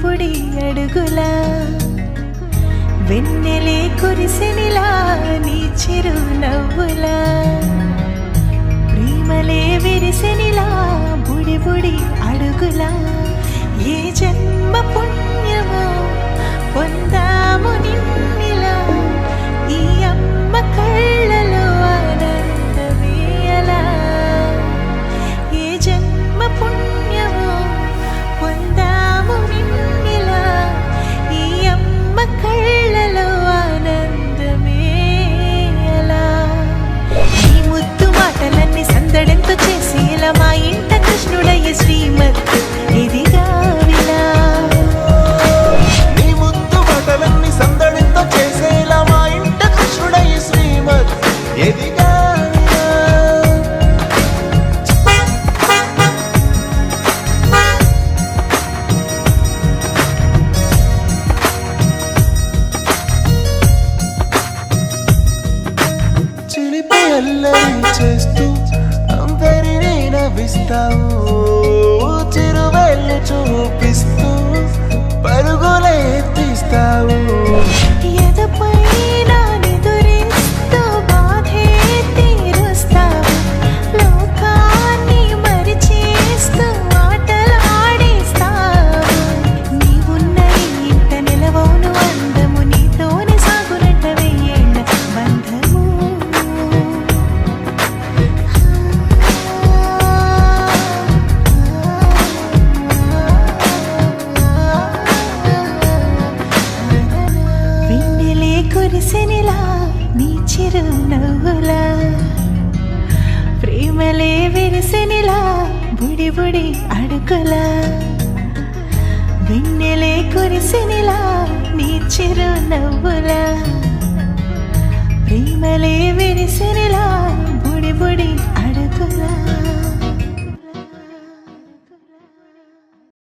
బుడి అడుగులా వెన్నెలే కురిసెనిలా నీ చిరు నవ్వులా ప్రేమలే విరిసెనిలా బుడి బుడి అడుగులా ఏ జన్మ పుణ్యమో పొందాము నిన్నిలా ఈ అమ్మ కళ్ళలో ఆనందమే అలా ఏ జన్మ పుణ్యమో పొందాము నిన్నిలా ఈ అమ్మ కళ్ళలో ఆనందమే అలా నీ ముద్దు మాటలన్నీ సందడంతో చేసేలా మా ఇంట కృష్ణుడయ్య శ్రీమత్ ఇదిగా విలా నీ ముద్దు మాటలన్నీ సందడంతో చేసేలా మా ఇంట కృష్ణుడయ్య శ్రీమత్ ఎదిగా చిలిపి అల్లరి చేస్తూ అందరినీ నవ్విస్తావు చిరువెళ్ళు చూపిస్తూ పరుగులే తీస్తావు ఎదపైన నిదురిస్తూ బాధే తీరుస్తావు లోకాన్ని మరిచేస్తూ ఆటలాడిస్తావు నీవున్న ఈ ఇంట నిలవోను అందము నీతోనే సాగునట్ట వెయ్యేళ్ళ బంధము వెన్నెలే కురిసెనిలా నీ చిరు నవ్వులా ప్రేమలే విరిసెనిలా బుడి బుడి అడుగులా వెన్నెలే కురిసెనిలా నీ చిరు నవ్వులా ప్రేమలే విరిసెనిలా బుడి బుడి అడుగులా